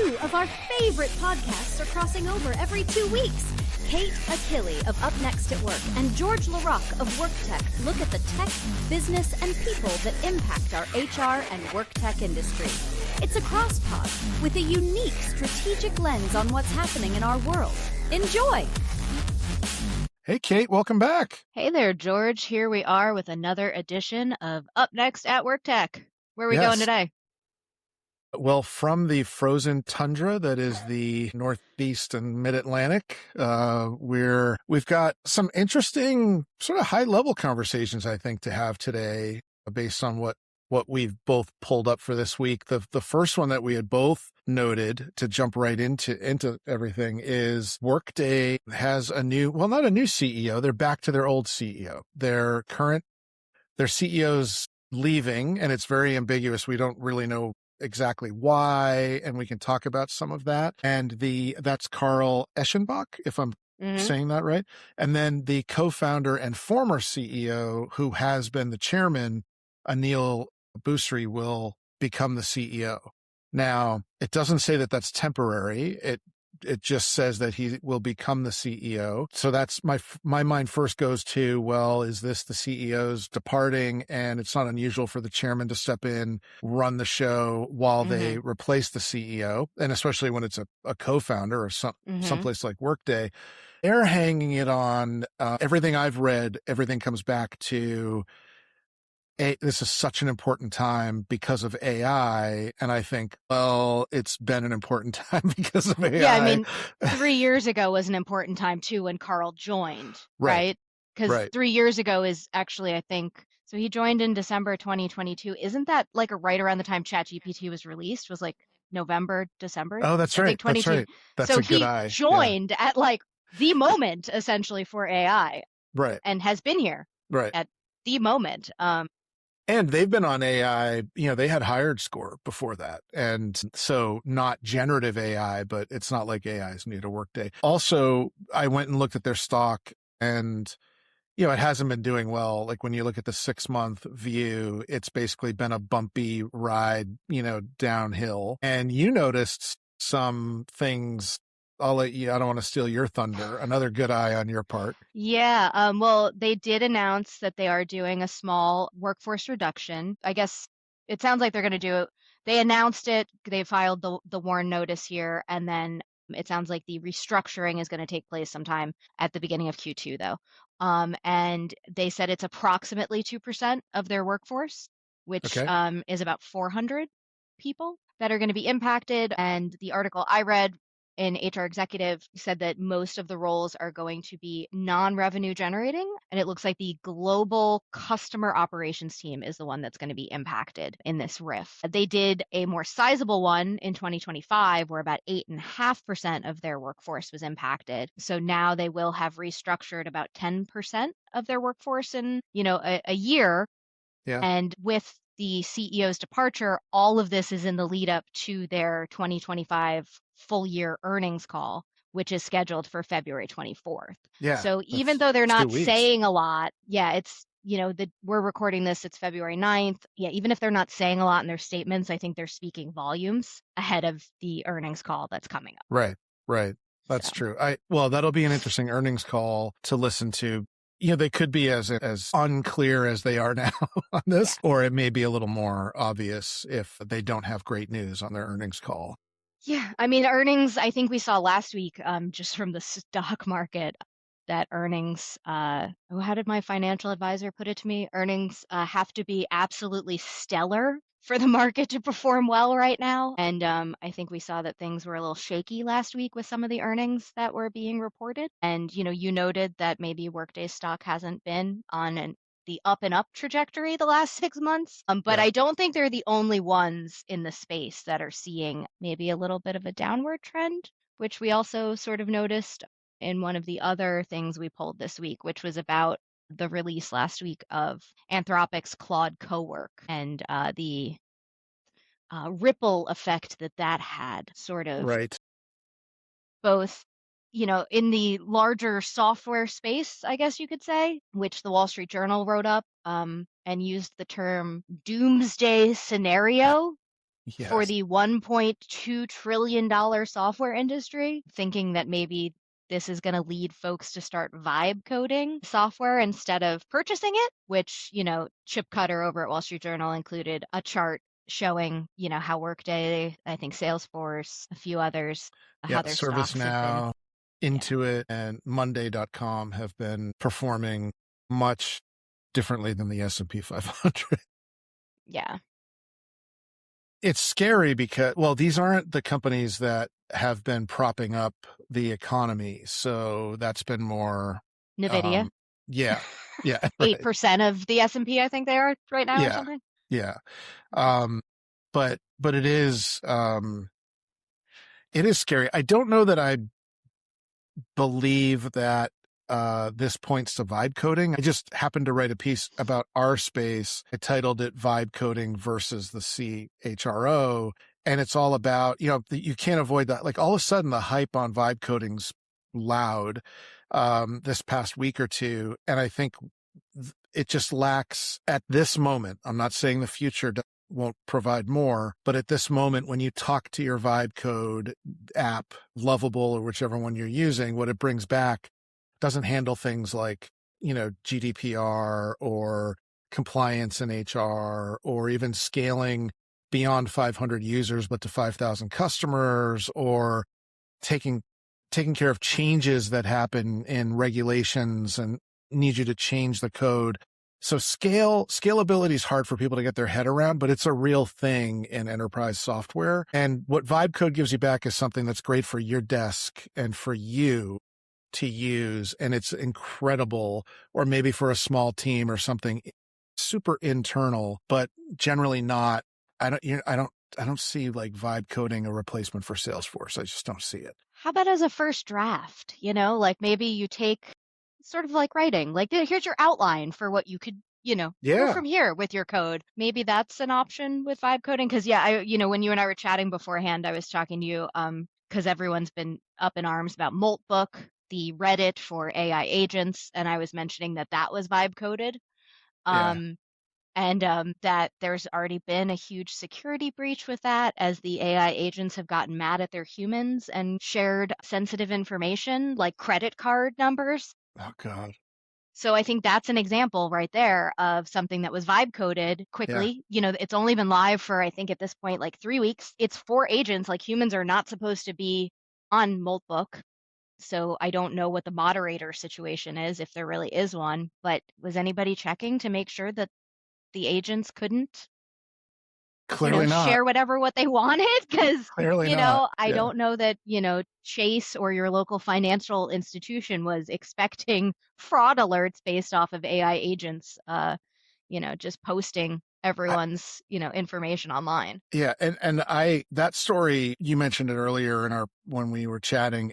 Two of our favorite podcasts are crossing over every 2 weeks. Kate Achille of Up Next at Work and George LaRocque of WorkTech look at the tech, business, and people that impact our HR and WorkTech industry. It's a crosspod with a unique strategic lens on what's happening in our world. Enjoy! Hey, Kate, welcome back. Hey there, George. Here we are with another edition of Up Next at WorkTech. Where are we going today? Well, from the frozen tundra that is the Northeast and Mid-Atlantic, we've got some interesting sort of high-level conversations, I think, to have today based on what we've both pulled up for this week. The first one that we had both noted to jump right into everything is Workday has not a new CEO. They're back to their old CEO. Their CEO's leaving, and it's very ambiguous. We don't really know exactly why, and we can talk about some of that. And that's Carl Eschenbach, if I'm saying that right. And then the co-founder and former CEO, who has been the chairman, Anil Bousri, will become the CEO. Now, it doesn't say that that's temporary. It just says that he will become the CEO. So that's my mind first goes to, well, is this the CEO's departing? And it's not unusual for the chairman to step in, run the show while they replace the CEO. And especially when it's a co-founder or someplace like Workday, they're hanging it on everything I've read. Everything comes back to this is such an important time because of AI. And I think, well, it's been an important time because of AI. Yeah, I mean, 3 years ago was an important time too when Carl joined, right? Because 3 years ago is actually, I think, so he joined in December 2022. Isn't that like right around the time ChatGPT was released? Was like November, December? Oh, that's right. That's right. That's so a good eye. He joined at like the moment essentially for AI. Right. And has been here at the moment. And they've been on AI, they had HiredScore before that. And so not generative AI, but it's not like AI is new to Workday. Also, I went and looked at their stock and, it hasn't been doing well. Like when you look at the 6-month view, it's basically been a bumpy ride, downhill. And you noticed some things. I'll let you, I don't want to steal your thunder. Another good eye on your part. Yeah. Well, they did announce that they are doing a small workforce reduction. I guess it sounds like they're going to do it. They announced it. They filed the WARN notice here. And then it sounds like the restructuring is going to take place sometime at the beginning of Q2, though. And they said it's approximately 2% of their workforce, which is about 400 people that are going to be impacted. And the article I read in HR Executive said that most of the roles are going to be non-revenue generating. And it looks like the global customer operations team is the one that's going to be impacted in this RIF. They did a more sizable one in 2025 where about 8.5% of their workforce was impacted. So now they will have restructured about 10% of their workforce in, a year. Yeah. And with the CEO's departure, all of this is in the lead up to their 2025 full year earnings call, which is scheduled for February 24th. Yeah. So even though they're not saying a lot, it's, we're recording this, it's February 9th. Yeah. Even if they're not saying a lot in their statements, I think they're speaking volumes ahead of the earnings call that's coming up. Right. That's true. That'll be an interesting earnings call to listen to. They could be as unclear as they are now on this, or it may be a little more obvious if they don't have great news on their earnings call. Yeah. I mean, earnings, I think we saw last week, just from the stock market, that earnings, how did my financial advisor put it to me? Earnings have to be absolutely stellar for the market to perform well right now. And I think we saw that things were a little shaky last week with some of the earnings that were being reported. And, you noted that maybe Workday stock hasn't been on the up and up trajectory the last 6 months. But I don't think they're the only ones in the space that are seeing maybe a little bit of a downward trend, which we also sort of noticed in one of the other things we pulled this week, which was about the release last week of Anthropic's Claude Cowork and the ripple effect that had sort of both, in the larger software space, I guess you could say, which the Wall Street Journal wrote up and used the term doomsday scenario for Yes. the $1.2 trillion software industry, thinking that maybe this is going to lead folks to start vibe coding software instead of purchasing it, which, Chip Cutter over at Wall Street Journal included a chart showing, how Workday, I think Salesforce, a few others, Yeah. how their stocks have been. ServiceNow, Intuit, and Monday.com have been performing much differently than the S&P 500. Yeah. It's scary because, well, these aren't the companies that have been propping up the economy. So that's been more, NVIDIA, yeah, yeah, right. 8% of the S&P, I think they are right now or Yeah, something. yeah. But it is scary. I don't know that I believe that this points to vibe coding. I just happened to write a piece about our space. I titled it Vibe Coding versus the CHRO. And it's all about, you can't avoid that. Like all of a sudden the hype on vibe coding's loud this past week or two. And I think it just lacks at this moment. I'm not saying the future won't provide more, but at this moment, when you talk to your vibe code app, Lovable or whichever one you're using, what it brings back doesn't handle things like, GDPR or compliance in HR or even scaling beyond 500 users, but to 5,000 customers, or taking care of changes that happen in regulations and need you to change the code. So scalability is hard for people to get their head around, but it's a real thing in enterprise software. And what Vibe Code gives you back is something that's great for your desk and for you to use. And it's incredible, or maybe for a small team or something super internal, but generally not. I don't see like Vibe coding a replacement for Salesforce. I just don't see it. How about as a first draft? Like maybe you take sort of like writing, like here's your outline for what you could, go Yeah. from here with your code. Maybe that's an option with vibe coding. Cause yeah, when you and I were chatting beforehand, I was talking to you, cause everyone's been up in arms about Moltbook, the Reddit for AI agents. And I was mentioning that was vibe coded. Yeah. And that there's already been a huge security breach with that, as the AI agents have gotten mad at their humans and shared sensitive information like credit card numbers. Oh, God. So I think that's an example right there of something that was vibe coded quickly. It's only been live for, I think at this point, like 3 weeks. It's for agents. Like humans are not supposed to be on Moltbook. So I don't know what the moderator situation is, if there really is one, but was anybody checking to make sure that the agents couldn't, Clearly not. share what they wanted? Because, Clearly not. I Yeah. don't know that, Chase or your local financial institution was expecting fraud alerts based off of AI agents, just posting everyone's, information online. Yeah. And that story, you mentioned it earlier when we were chatting,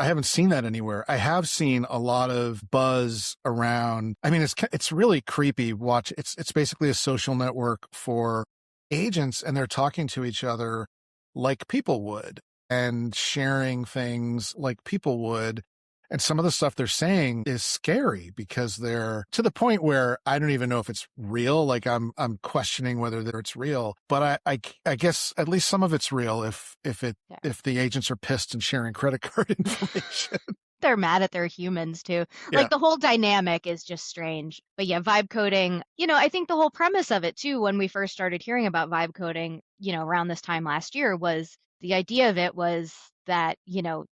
I haven't seen that anywhere. I have seen a lot of buzz around. I mean, it's really creepy. It's basically a social network for agents, and they're talking to each other like people would and sharing things like people would. And some of the stuff they're saying is scary because they're to the point where I don't even know if it's real. Like I'm questioning whether it's real, but I guess at least some of it's real if the agents are pissed and sharing credit card information. They're mad at their humans too. Yeah. Like the whole dynamic is just strange. But yeah, vibe coding, I think the whole premise of it too, when we first started hearing about vibe coding, around this time last year, was the idea of it was that,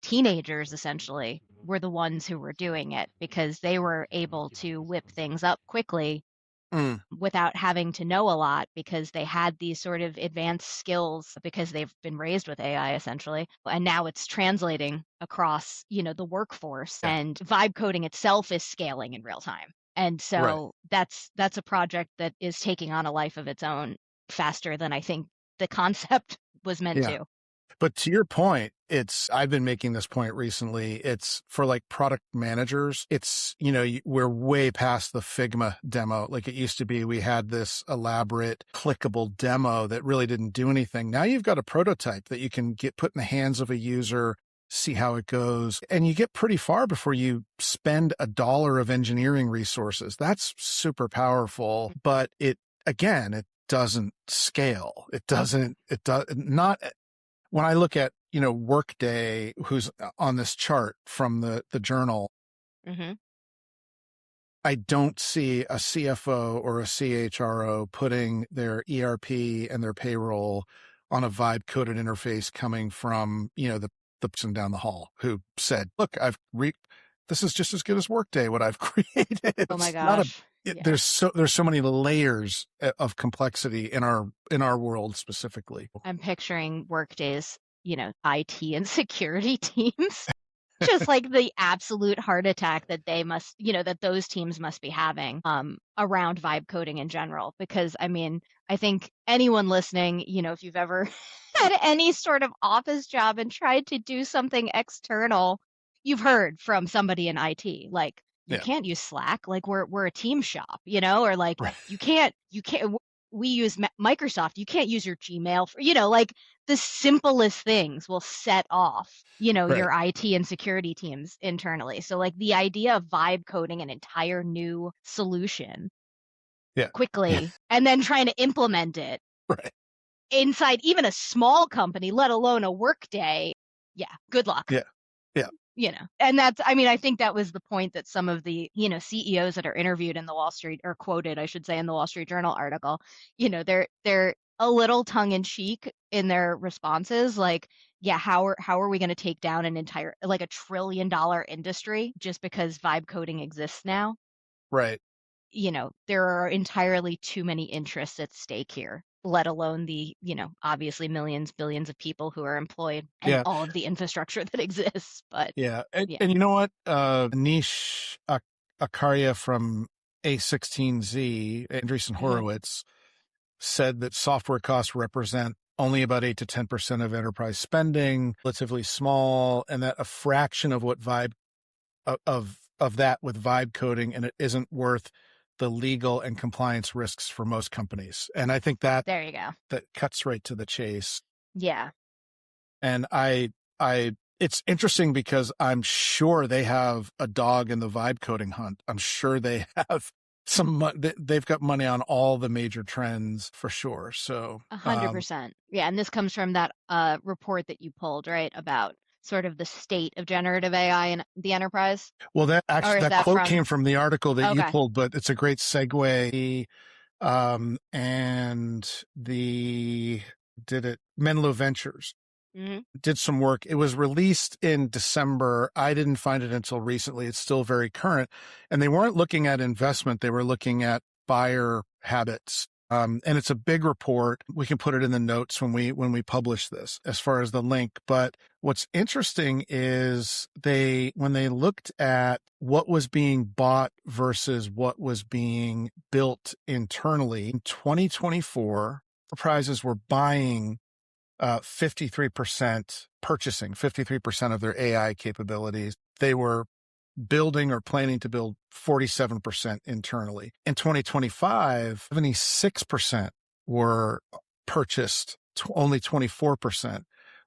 teenagers essentially were the ones who were doing it because they were able to whip things up quickly without having to know a lot, because they had these sort of advanced skills because they've been raised with AI essentially. And now it's translating across, the workforce, and vibe coding itself is scaling in real time. And so that's a project that is taking on a life of its own faster than I think the concept was meant to. But to your point, I've been making this point recently. It's for like product managers. It's, we're way past the Figma demo. Like it used to be, we had this elaborate clickable demo that really didn't do anything. Now you've got a prototype that you can get put in the hands of a user, see how it goes. And you get pretty far before you spend $1 of engineering resources. That's super powerful, but doesn't scale. It does not. When I look at, Workday, who's on this chart from the journal, Mm-hmm. I don't see a CFO or a CHRO putting their ERP and their payroll on a vibe coded interface coming from, the person down the hall who said, look, this is just as good as Workday, what I've created. Oh my It's not gosh. Yeah. there's so many layers of complexity in our world specifically. I'm picturing Workday's, IT and security teams. Just like the absolute heart attack that they must, that those teams must be having around vibe coding in general. Because I mean, I think anyone listening, if you've ever had any sort of office job and tried to do something external, you've heard from somebody in IT, like, you Yeah. can't use Slack, like we're a team shop, or like Right. you can't, we use Microsoft, you can't use your Gmail for, like the simplest things will set off, Right. your IT and security teams internally. So like the idea of vibe coding an entire new solution Yeah. quickly and then trying to implement it Right. inside even a small company, let alone a Workday. Yeah, good luck. Yeah. And that's, I mean, I think that was the point that some of the, CEOs that are interviewed in the Wall Street, or quoted, I should say, in the Wall Street Journal article, they're a little tongue in cheek in their responses. Like, yeah, how are we going to take down an entire, like $1 trillion industry just because vibe coding exists now? Right. There are entirely too many interests at stake here, let alone the, obviously millions, billions of people who are employed and all of the infrastructure that exists. But yeah. And you know what? Anish Akaria from A16Z, Andreessen Horowitz, said that software costs represent only about 8 to 10% of enterprise spending, relatively small, and that a fraction of what vibe of that with vibe coding, and it isn't worth the legal and compliance risks for most companies. And I think that there you go. That cuts right to the chase. Yeah. And it's interesting because I'm sure they have a dog in the vibe coding hunt. I'm sure they have they've got money on all the major trends for sure. So 100%. Yeah. And this comes from that report that you pulled, right? About sort of the state of generative AI in the enterprise. Well, that quote came from the article that you pulled, but it's a great segue. And Menlo Ventures did some work. It was released in December. I didn't find it until recently. It's still very current. And they weren't looking at investment. They were looking at buyer habits. And it's a big report. We can put it in the notes when we publish this as far as the link. But what's interesting is when they looked at what was being bought versus what was being built internally in 2024, enterprises were buying 53%, purchasing 53% of their AI capabilities. They were building or planning to build 47% internally. In 2025, 76% were purchased, only 24%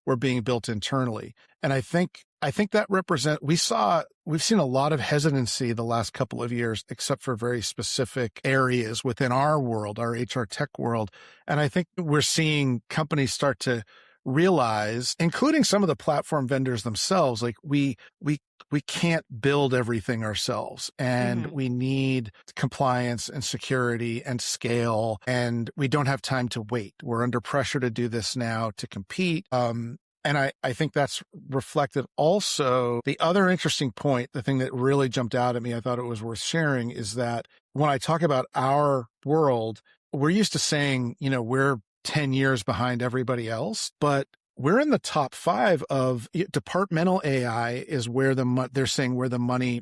were being built internally. And I think that we've seen a lot of hesitancy the last couple of years, except for very specific areas within our world, our HR tech world. And I think we're seeing companies start to realize, including some of the platform vendors themselves, like we can't build everything ourselves, and we need compliance and security and scale, and we don't have time to wait. We're under pressure to do this now to compete. And I think that's reflected also. The other interesting point, the thing that really jumped out at me, I thought it was worth sharing, is that when I talk about our world, we're used to saying, we're 10 years behind everybody else, but we're in the top 5 of departmental AI is where they're saying where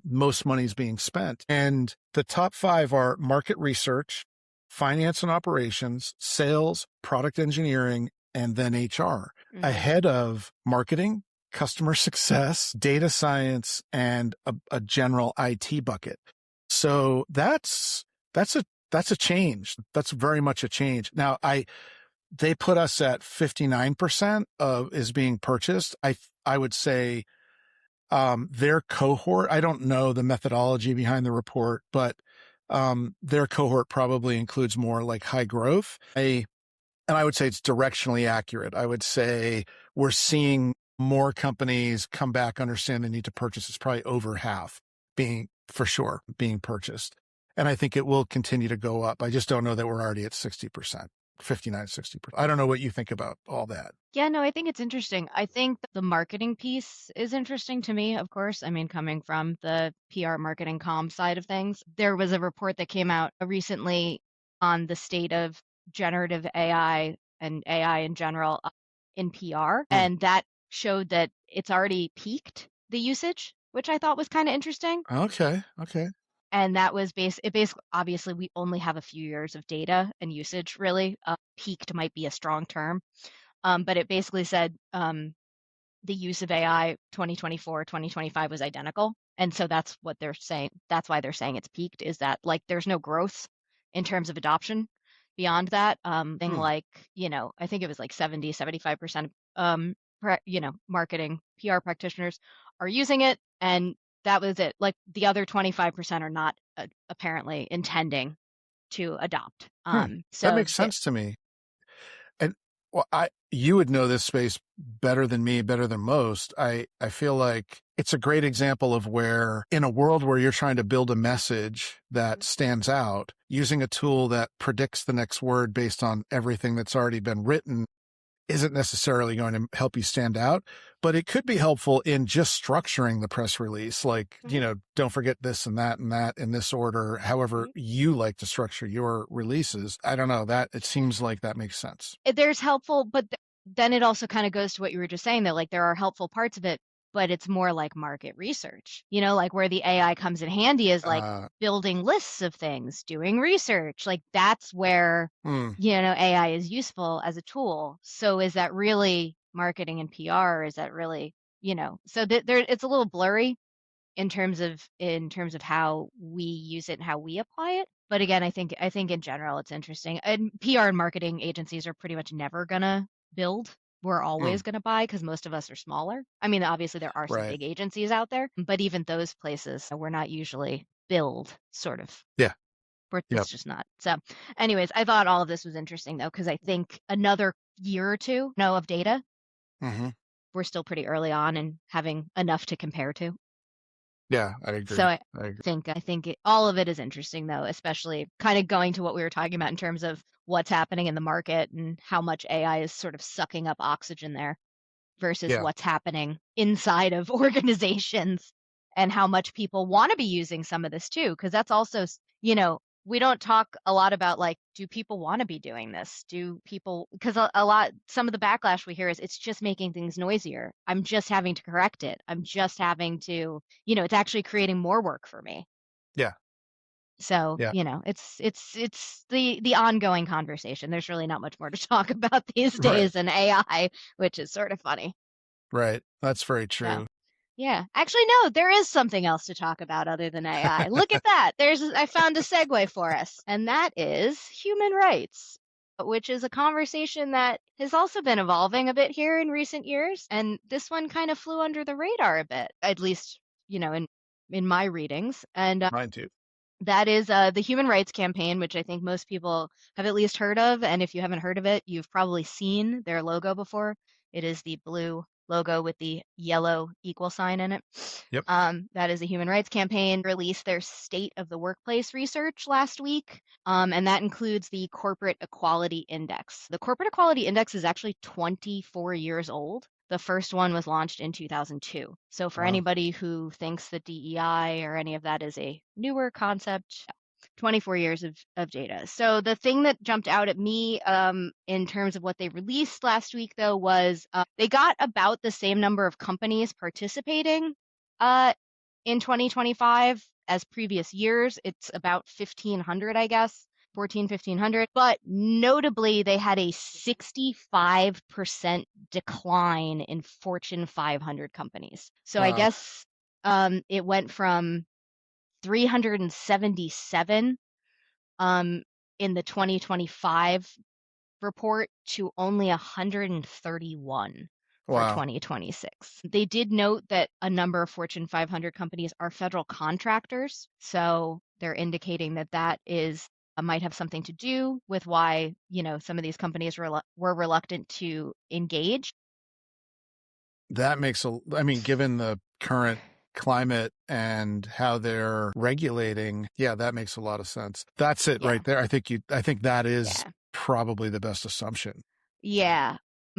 most money is being spent. And the top 5 are market research, finance and operations, sales, product engineering, and then HR, ahead of marketing, customer success, data science, and a general IT bucket. So that's a change. That's very much a change. Now, they put us at 59% is being purchased. I would say their cohort, I don't know the methodology behind the report, but Their cohort probably includes more like high growth. And I would say it's directionally accurate. I would say we're seeing more companies come back, understand they need to purchase. It's probably over half being purchased. And I think it will continue to go up. I just don't know that we're already at 60%, 59, 60%. I don't know what you think about all that. Yeah, no, I think it's interesting. I think the marketing piece is interesting to me, of course. I mean, coming from the PR marketing comm side of things, there was a report that came out recently on the state of generative AI and AI in general in PR, and that showed that it's already peaked the usage, which I thought was kind of interesting. Okay. And that was basically, obviously, we only have a few years of data and usage, really. Peaked might be a strong term. But it basically said the use of AI 2024, 2025 was identical. And so that's what they're saying. That's why they're saying it's peaked, is that like there's no growth in terms of adoption beyond that. Thing like, I think it was like 75% marketing PR practitioners are using it. And that was it. Like the other 25% are not apparently intending to adopt. That makes sense to me. And well, you would know this space better than me, better than most. I feel like it's a great example of where in a world where you're trying to build a message that stands out, using a tool that predicts the next word based on everything that's already been written isn't necessarily going to help you stand out, but it could be helpful in just structuring the press release. Like, don't forget this and that in this order, however you like to structure your releases. I don't know, that it seems like that makes sense. There's helpful, but then it also kind of goes to what you were just saying, that like there are helpful parts of it, but it's more like market research, like where the AI comes in handy is like building lists of things, doing research. Like that's where, AI is useful as a tool. So is that really marketing and PR? Is that really, so there it's a little blurry in terms of how we use it and how we apply it. But again, I think in general it's interesting. And PR and marketing agencies are pretty much never gonna build. We're always going to buy because most of us are smaller. I mean, obviously there are some big agencies out there, but even those places, we're not usually build sort of. Yeah. It's just not. So anyways, I thought all of this was interesting though, because I think another year or two of data, we're still pretty early on and having enough to compare to. Yeah, I agree. So I think all of it is interesting though, especially kind of going to what we were talking about in terms of what's happening in the market and how much AI is sort of sucking up oxygen there versus what's happening inside of organizations and how much people want to be using some of this too. Because that's also, we don't talk a lot about like, do people want to be doing this? Because some of the backlash we hear is it's just making things noisier. I'm just having to correct it. I'm just having to, it's actually creating more work for me. Yeah. So, it's the ongoing conversation. There's really not much more to talk about these days in AI, which is sort of funny. Right. That's very true. So, yeah. Actually, no, there is something else to talk about other than AI. Look at that. I found a segue for us, and that is human rights, which is a conversation that has also been evolving a bit here in recent years. And this one kind of flew under the radar a bit, at least, in my readings. And mine too. That is the Human Rights Campaign, which I think most people have at least heard of. And if you haven't heard of it, you've probably seen their logo before. It is the blue logo with the yellow equal sign in it. Yep. That is the Human Rights Campaign released their State of the Workplace research last week. And that includes the Corporate Equality Index. The Corporate Equality Index is actually 24 years old. The first one was launched in 2002. So for anybody who thinks that DEI or any of that is a newer concept, 24 years of data. So the thing that jumped out at me in terms of what they released last week, though, was they got about the same number of companies participating in 2025 as previous years. It's about 1,500, I guess. 1,500, but notably they had a 65% decline in Fortune 500 companies. So I guess it went from 377 in the 2025 report to only 131 for 2026. They did note that a number of Fortune 500 companies are federal contractors. So they're indicating that that is might have something to do with why, some of these companies were reluctant to engage. That makes I mean, given the current climate and how they're regulating, yeah, that makes a lot of sense. That's it Yeah. right there. I think that is Yeah. probably the best assumption. Yeah.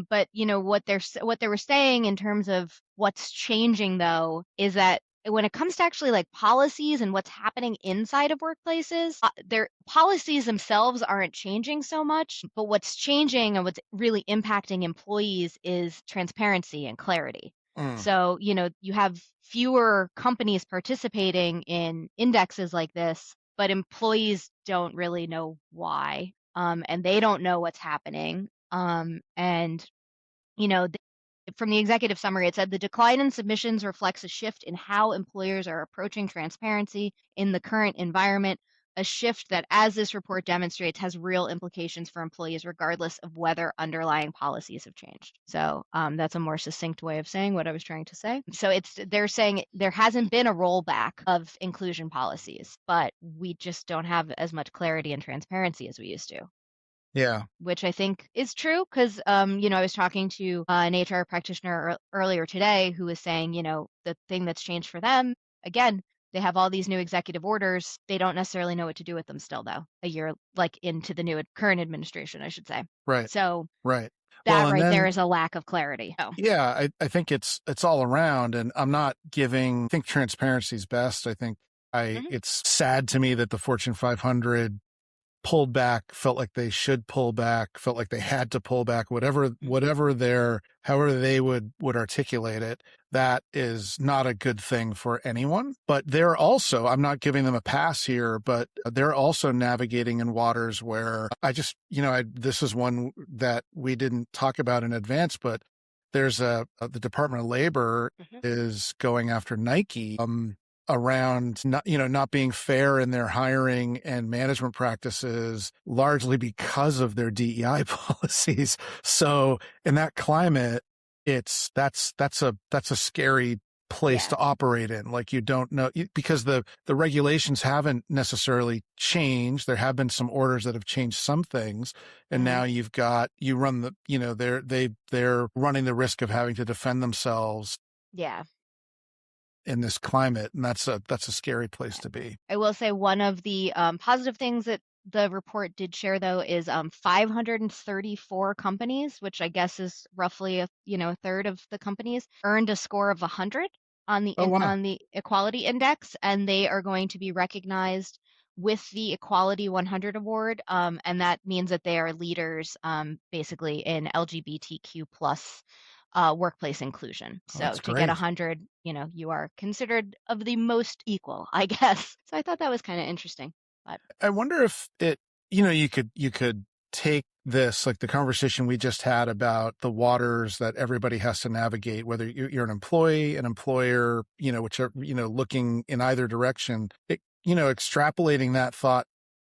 But what they were saying in terms of what's changing though is that when it comes to actually like policies and what's happening inside of workplaces, their policies themselves aren't changing so much, but what's changing and what's really impacting employees is transparency and clarity. Mm. So, you have fewer companies participating in indexes like this, but employees don't really know why. And they don't know what's happening. And you know, th- from the executive summary, it said the decline in submissions reflects a shift in how employers are approaching transparency in the current environment, a shift that, as this report demonstrates, has real implications for employees regardless of whether underlying policies have changed. So that's a more succinct way of saying what I was trying to say. So they're saying there hasn't been a rollback of inclusion policies, but we just don't have as much clarity and transparency as we used to. Yeah. Which I think is true because, I was talking to an HR practitioner earlier today who was saying, the thing that's changed for them, again, they have all these new executive orders. They don't necessarily know what to do with them still, though, a year like into the new current administration, I should say. Right. So Right. that Well, and right there then, is a lack of clarity. Oh. yeah, I think it's all around, and I think transparency is best. I think Mhm. it's sad to me that the Fortune 500 pulled back, felt like they should pull back, felt like they had to pull back, however they would articulate it. That is not a good thing for anyone. But they're also, I'm not giving them a pass here, but they're also navigating in waters where this is one that we didn't talk about in advance, but there's the Department of Labor Mhm. is going after Nike. Around not being fair in their hiring and management practices, largely because of their DEI policies. So in that climate, that's a scary place Yeah. to operate in. Like, you don't know, because the regulations haven't necessarily changed. There have been some orders that have changed some things, and now you run they're running the risk of having to defend themselves Yeah. in this climate, and that's a scary place to be. I will say one of the positive things that the report did share, though, is 534 companies, which I guess is roughly a third of the companies, earned a score of 100 on the Oh, wow. on the equality index, and they are going to be recognized with the Equality 100 award, and that means that they are leaders, basically in LGBTQ plus workplace inclusion. Oh, So that's to get great. 100, you are considered of the most equal, I guess. So I thought that was kind of interesting. But I wonder if you could take this, like the conversation we just had about the waters that everybody has to navigate, whether you're an employee, an employer, which are, looking in either direction, extrapolating that thought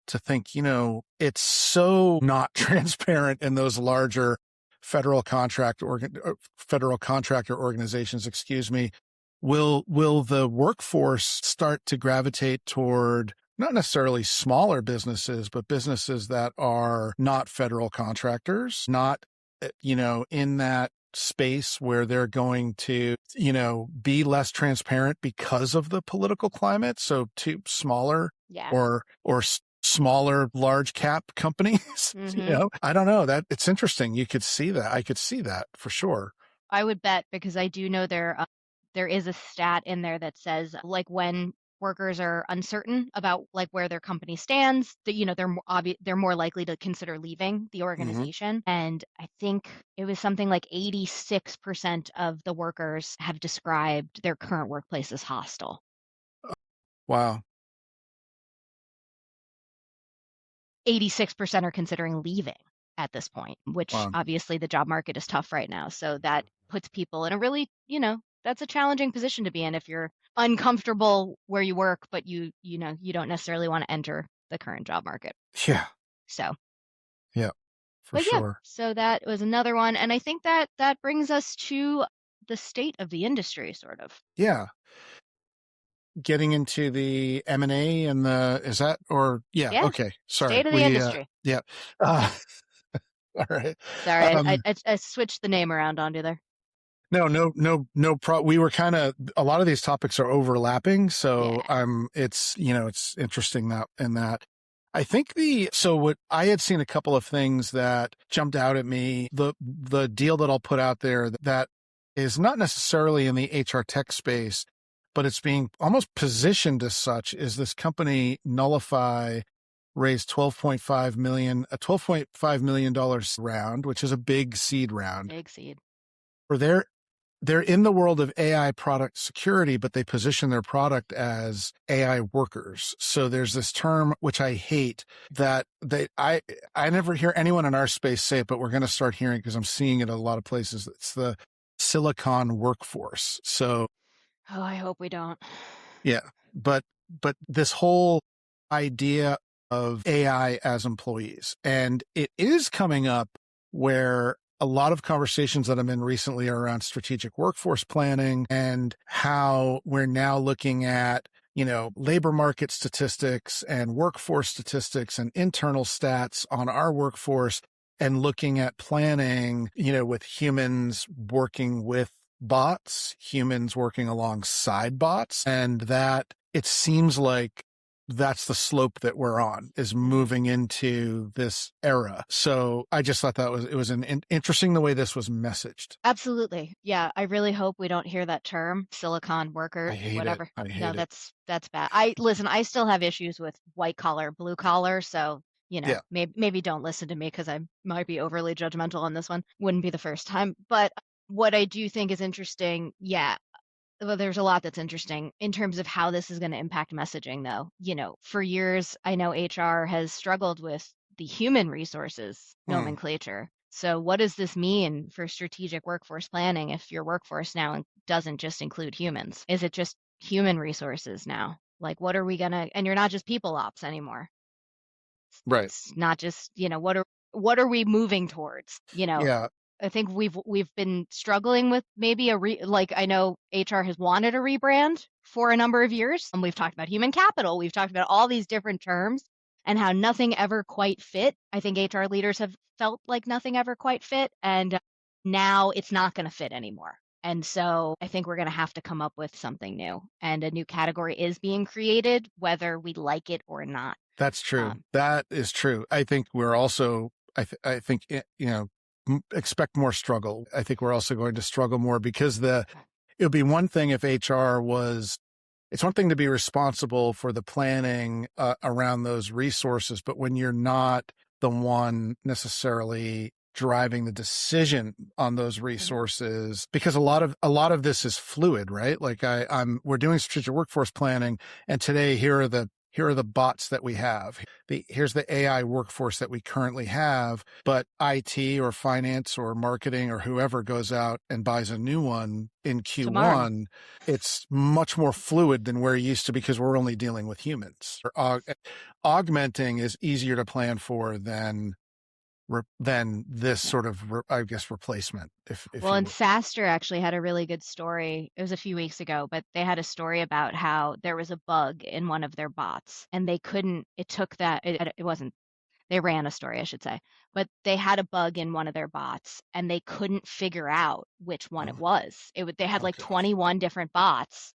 to think, it's so not transparent in those larger federal contractor organizations, excuse me. Will the workforce start to gravitate toward not necessarily smaller businesses, but businesses that are not federal contractors, not, in that space where they're going to, be less transparent because of the political climate? So to smaller yeah. or smaller large cap companies, Hmm. I don't know, that it's interesting. You could see that. I could see that for sure. I would bet because I do know there is a stat in there that says like when workers are uncertain about like where their company stands, that they're more likely to consider leaving the Mm-hmm. organization. And I think it was something like 86% of the workers have described their current workplace as hostile. Wow. 86% are considering leaving at this point, which Wow. obviously the job market is tough right now. So that puts people in a really, that's a challenging position to be in if you're uncomfortable where you work, but you don't necessarily want to enter the current job market. Yeah. So, Yeah, for but yeah, sure. so that was another one. And I think that brings us to the state of the industry, sort of. Yeah. getting into the M&A and is that, or yeah, Yeah, okay. Sorry. state of the industry. Yeah. Uh, all right. Sorry, Um, I switched the name around on you there. No. We were a lot of these topics are overlapping. So, Yeah, it's interesting that. I think what I had seen a couple of things that jumped out at me. The deal that I'll put out there that is not necessarily in the HR tech space, but it's being almost positioned as such, is this company Nullify raised a $12.5 million round, which is a big seed round. big seed. For they're in the world of AI product security, but they position their product as AI workers. So there's this term, which I hate, that I never hear anyone in our space say it, but we're going to start hearing, because I'm seeing it in a lot of places. It's the silicon workforce. So Oh, I hope we don't. yeah, but this whole idea of AI as employees, and it is coming up where a lot of conversations that I'm in recently are around strategic workforce planning and how we're now looking at, labor market statistics and workforce statistics and internal stats on our workforce, and looking at planning, with humans working with bots, humans working alongside bots, and that it seems like that's the slope that we're on, is moving into this era. So I just thought it was interesting the way this was messaged. Absolutely. Yeah, I really hope we don't hear that term, silicon I worker, hate it. whatever. I No, hate it. that's bad. I still have issues with white collar, blue collar, so Yeah. maybe don't listen to me because I might be overly judgmental on this one. Wouldn't be the first time. But what I do think is interesting, yeah, well, there's a lot that's interesting in terms of how this is going to impact messaging, though. For years, I know HR has struggled with the human resources Mm, nomenclature. So, what does this mean for strategic workforce planning if your workforce now doesn't just include humans? Is it just human resources now? Like, what are we going to, and you're not just people ops anymore. right. It's not just, what are we moving towards? Yeah. I think we've been struggling with maybe like I know HR has wanted a rebrand for a number of years, and we've talked about human capital, we've talked about all these different terms and how nothing ever quite fit. I think HR leaders have felt like nothing ever quite fit, and now it's not going to fit anymore. And so I think we're going to have to come up with something new, and a new category is being created, whether we like it or not. That's true. That is true. I think we're also, I think, expect more struggle. I think we're also going to struggle more, because it would be one thing if HR it's one thing to be responsible for the planning around those resources, but when you're not the one necessarily driving the decision on those resources, because a lot of this is fluid, right? Like we're doing strategic workforce planning, and today here are the bots that we have. Here's the AI workforce that we currently have, but IT or finance or marketing or whoever goes out and buys a new one in Tomorrow. Q1. It's much more fluid than we're used to, because we're only dealing with humans. Augmenting is easier to plan for than this sort of, I guess, replacement. If Well, you and will. SaaStr actually had a really good story. It was a few weeks ago, but they had a story about how there was a bug in one of their bots, and they couldn't, it took that, it wasn't, they ran a story, I should say, but they had a bug in one of their bots, and they couldn't figure out which one it was. They had Oh like gosh. 21 different bots,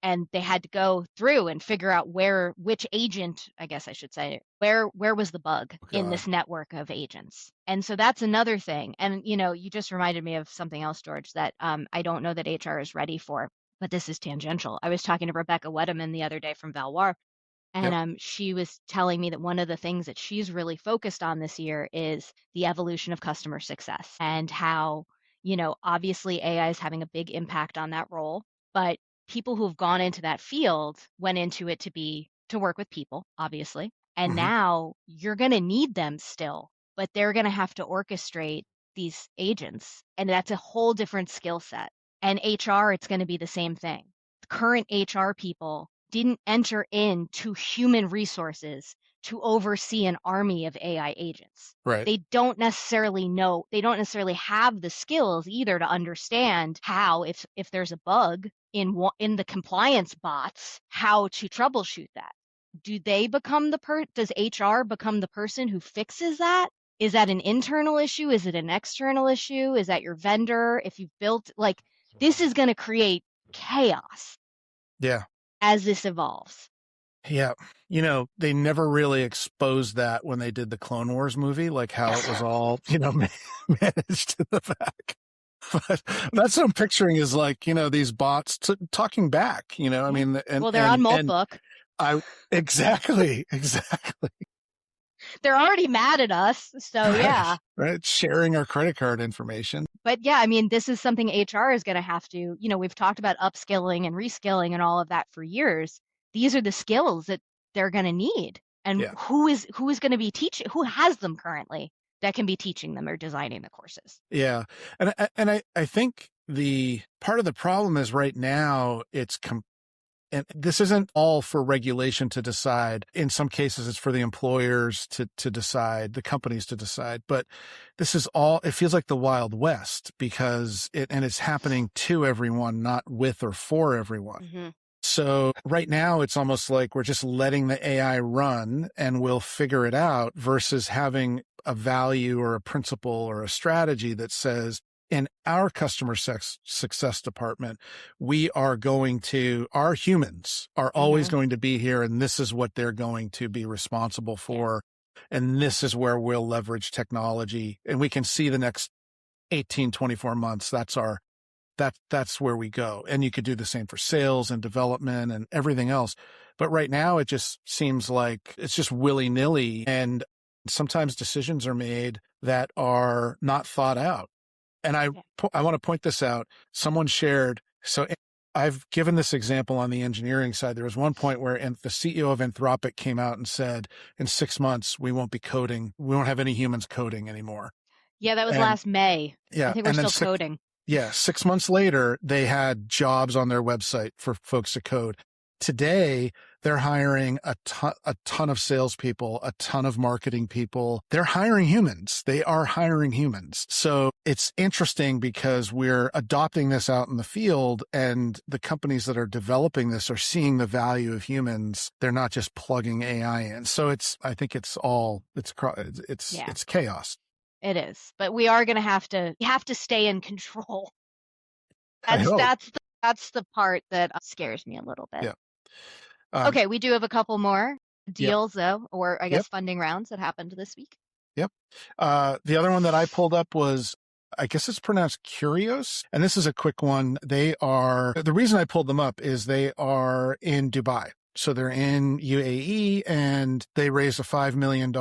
and they had to go through and figure out which agent, I guess I should say, where was the bug Oh in God. this network of agents. And so that's another thing. And you just reminded me of something else, George, that I don't know that HR is ready for, but this is tangential. I was talking to Rebecca Wedeman the other day from Valois, and Yep. she was telling me that one of the things that she's really focused on this year is the evolution of customer success, and how, obviously AI is having a big impact on that role, but people who've gone into that field went into it to work with people, obviously. And Hmm. now you're going to need them still, but they're going to have to orchestrate these agents. And that's a whole different skill set. And HR, it's going to be the same thing. Current HR people didn't enter into human resources to oversee an army of AI agents. Right. They don't necessarily have the skills either to understand how, if there's a bug in the compliance bots, how to troubleshoot that. Do they become does HR become the person who fixes that? Is that an internal issue? Is it an external issue? Is that your vendor? If you've built, like, this is going to create chaos. Yeah. As this evolves. Yeah. You know, they never really exposed that when they did the Clone Wars movie, like how it was all, you know, managed in the back. But that's what I'm picturing is like, you know, these bots talking back, you know, I mean, well, they're on Maltbook. Exactly. They're already mad at us. So right, yeah. Right. Sharing our credit card information. But yeah, I mean, this is something HR is going to have to, you know, we've talked about upskilling and reskilling and all of that for years. These are the skills that they're going to need. And yeah. who is going to be teaching, who has them currently that can be teaching them or designing the courses? Yeah. And I think the part of the problem is right now and this isn't all for regulation to decide. In some cases, it's for the employers to decide, the companies to decide. But this is all, it feels like the Wild West because it's happening to everyone, not with or for everyone. Mm-hmm. So right now, it's almost like we're just letting the AI run and we'll figure it out versus having a value or a principle or a strategy that says, in our customer success department, our humans are always going to be here, and this is what they're going to be responsible for. And this is where we'll leverage technology. And we can see the next 18, 24 months. That's where we go. And you could do the same for sales and development and everything else. But right now, it just seems like it's just willy-nilly. And sometimes decisions are made that are not thought out. And I want to point this out. Someone shared, so I've given this example on the engineering side. There was one point where the CEO of Anthropic came out and said, in 6 months, we won't be coding. We won't have any humans coding anymore. Yeah, that was last May. Yeah. I think we're still coding. Yeah. 6 months later, they had jobs on their website for folks to code. Today, they're hiring a ton of salespeople, a ton of marketing people. They're hiring humans. They are hiring humans. So it's interesting because we're adopting this out in the field, and the companies that are developing this are seeing the value of humans. They're not just plugging AI in. So I think it's chaos. It is, but we are going to have to stay in control. That's the part that scares me a little bit. Yeah. Okay, we do have a couple more deals though, or I guess funding rounds that happened this week. Yep. The other one that I pulled up was, I guess it's pronounced Curios. And this is a quick one. The reason I pulled them up is they are in Dubai. So they're in UAE, and they raised a $5 million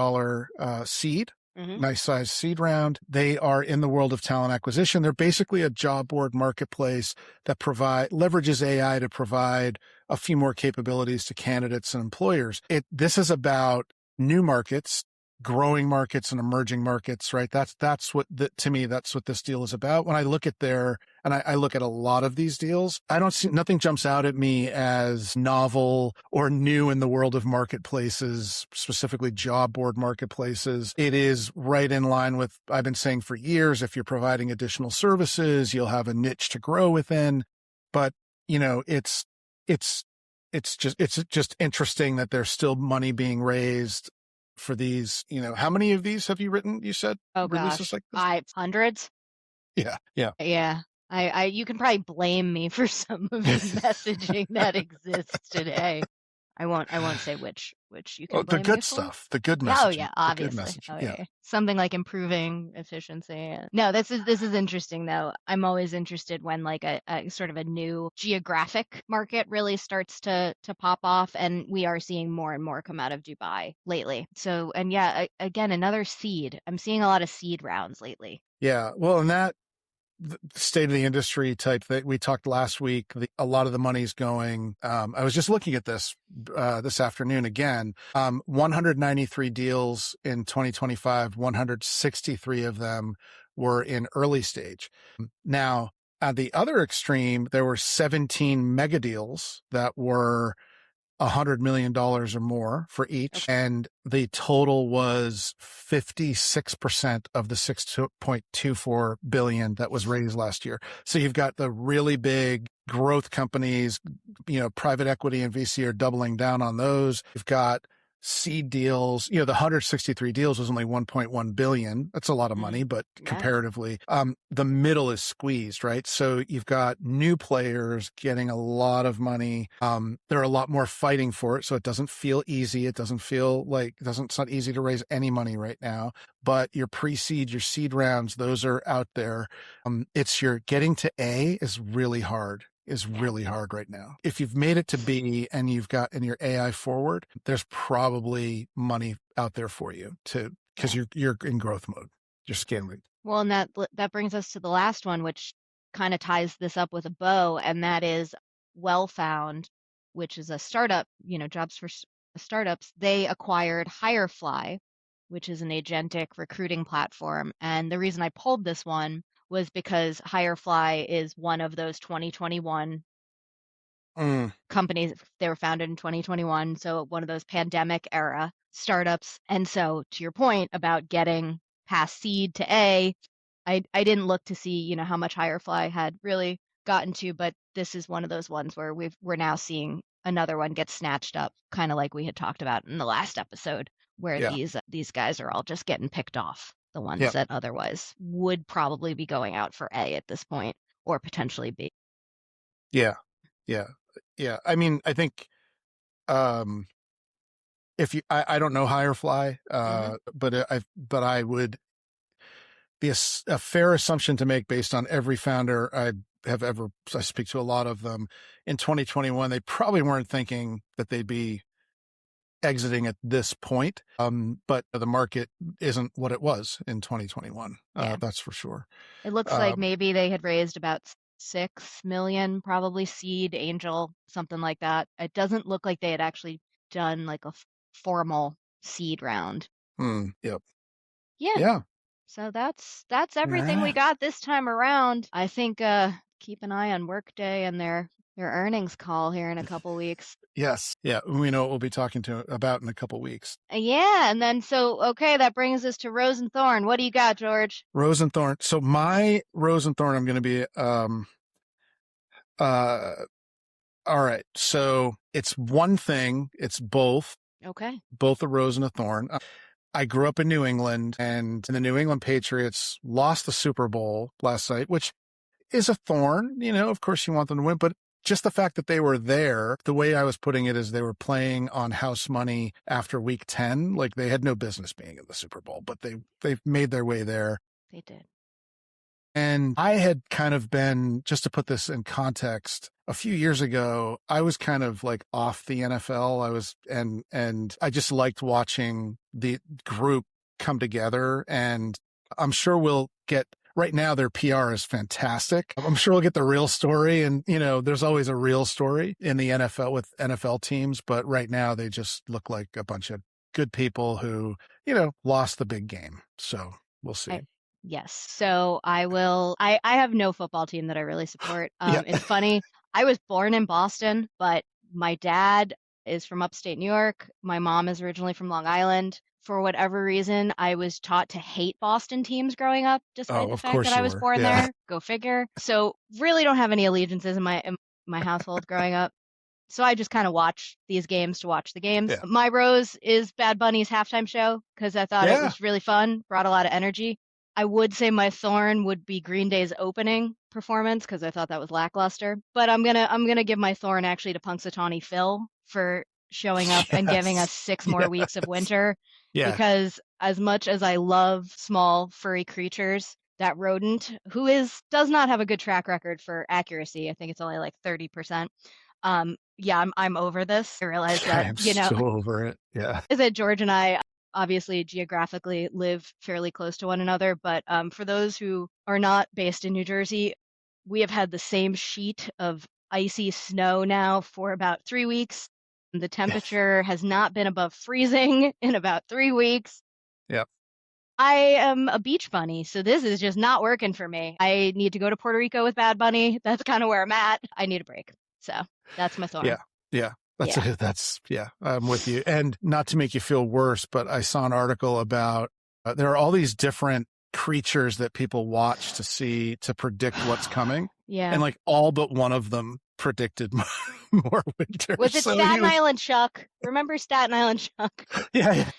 seed. Mm-hmm. Nice size seed round. They are in the world of talent acquisition. They're basically a job board marketplace that leverages AI to provide a few more capabilities to candidates and employers. This is about new markets, growing markets, and emerging markets, right? To me, that's what this deal is about. When I look at I look at a lot of these deals, nothing jumps out at me as novel or new in the world of marketplaces, specifically job board marketplaces. It is right in line with, I've been saying for years, if you're providing additional services, you'll have a niche to grow within. But, you know, it's just interesting that there's still money being raised for these. You know, how many of these have you written? You said releases like this? Hundreds. Yeah. You can probably blame me for some of the messaging that exists today. I won't say which you can blame the good me for. stuff, the good messaging. Oh yeah, obviously. Something like improving efficiency. No, this is interesting though. I'm always interested when like a sort of a new geographic market really starts to pop off, and we are seeing more and more come out of Dubai lately. So, and yeah, again, another seed. I'm seeing a lot of seed rounds lately. Yeah, well, and that the state of the industry type that we talked last week, a lot of the money's going. I was just looking at this afternoon again. 193 deals in 2025, 163 of them were in early stage. Now, at the other extreme, there were 17 mega deals that were $100 million or more for each. Okay. And the total was 56% of the 6.24 billion that was raised last year. So you've got the really big growth companies, private equity and VC are doubling down on those. You've got seed deals, the 163 deals was only 1.1 billion. That's a lot of money, but Yeah. comparatively, the middle is squeezed, right? So you've got new players getting a lot of money. There are a lot more fighting for it. So it doesn't feel easy. It's not easy to raise any money right now, but your pre-seed, your seed rounds, those are out there. It's your getting to A is really hard right now. If you've made it to B and you're AI forward, there's probably money out there for you because you're in growth mode. You're scaling. Well, and that brings us to the last one, which kind of ties this up with a bow, and that is Wellfound, which is a startup, jobs for startups. They acquired Hirefly, which is an agentic recruiting platform. And the reason I pulled this one was because Hirefly is one of those 2021 companies. They were founded in 2021, so one of those pandemic era startups. And so to your point about getting past seed to A, I didn't look to see, how much Hirefly had really gotten to, but this is one of those ones where we're now seeing another one get snatched up, kind of like we had talked about in the last episode, where these guys are all just getting picked off, the ones that otherwise would probably be going out for A at this point, or potentially B. Yeah. I mean, I think if I don't know Hirefly, but I would be a fair assumption to make based on every founder I speak to a lot of them in 2021. They probably weren't thinking that they'd be exiting at this point. But the market isn't what it was in 2021. That's for sure. It looks like maybe they had raised about 6 million, probably seed, angel, something like that. It doesn't look like they had actually done like a formal seed round. Yep. Yeah. So that's everything we got this time around. I think keep an eye on Workday and their earnings call here in a couple weeks. Yes. Yeah. We know what we'll be talking about in a couple weeks. Yeah. And then, that brings us to Rose and Thorn. What do you got, George? Rose and Thorn. So my Rose and Thorn, I'm going to be, all right. So it's one thing. It's both. Okay. Both a rose and a thorn. I grew up in New England, and the New England Patriots lost the Super Bowl last night, which is a thorn. Of course you want them to win, but just the fact that they were there, the way I was putting it is they were playing on house money after week 10. Like they had no business being in the Super Bowl, but they've made their way there. They did. And I had kind of been, just to put this in context, a few years ago, I was kind of like off the NFL. And I just liked watching the group come together. And I'm sure we'll get, right now their PR is fantastic. I'm sure we'll get the real story. And, there's always a real story in the NFL with NFL teams. But right now they just look like a bunch of good people who, lost the big game. So we'll see. Yes. So I have no football team that I really support. It's funny. I was born in Boston, but my dad is from upstate New York. My mom is originally from Long Island. For whatever reason, I was taught to hate Boston teams growing up, despite the fact that I was born there. Go figure. So really don't have any allegiances in my household growing up. So I just kind of watch these games to watch the games. Yeah. My rose is Bad Bunny's halftime show because I thought it was really fun, brought a lot of energy. I would say my thorn would be Green Day's opening performance because I thought that was lackluster. But I'm gonna give my thorn actually to Punxsutawney Phil for showing up and giving us 6 more weeks of winter. Yeah. Because as much as I love small furry creatures, that rodent who does not have a good track record for accuracy. I think it's only like 30%. I'm over this. I realize that I'm so over it. Yeah. Is that George and I obviously geographically live fairly close to one another, but for those who are not based in New Jersey, we have had the same sheet of icy snow now for about 3 weeks. The temperature has not been above freezing in about 3 weeks. Yep. I am a beach bunny, so this is just not working for me. I need to go to Puerto Rico with Bad Bunny. That's kind of where I'm at. I need a break. So that's my thorn. Yeah. I'm with you. And not to make you feel worse, but I saw an article about there are all these different creatures that people watch to predict what's coming. Yeah. And like all but one of them predicted more winter. Was it Staten Island Chuck? Remember Staten Island Chuck? Yeah.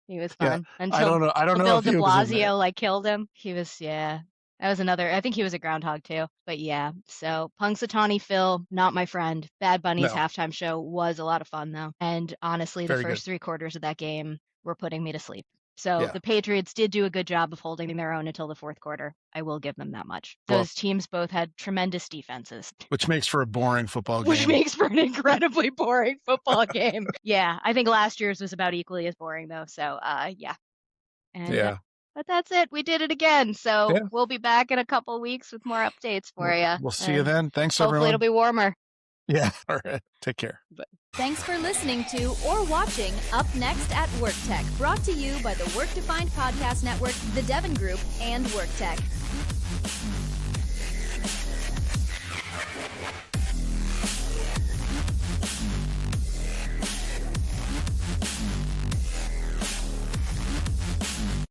He was fun. Yeah. Until I don't know Bill if he de was in there. Blasio killed him. He was, that was another. I think he was a groundhog too. But yeah, so Punxsutawney Phil, not my friend. Bad Bunny's halftime show was a lot of fun though. And honestly, the first 3 quarters of that game were putting me to sleep. So the Patriots did do a good job of holding their own until the 4th quarter. I will give them that much. Those teams both had tremendous defenses. Which makes for a boring football game. Which makes for an incredibly boring football game. Yeah, I think last year's was about equally as boring though. So yeah. And, but that's it. We did it again. So we'll be back in a couple weeks with more updates for you. We'll see you then. Thanks, hopefully everyone. It'll be warmer. Yeah. All right. Take care. Thanks for listening to or watching Up Next at WorkTech, brought to you by the Work Defined Podcast Network, the Devon Group, and WorkTech.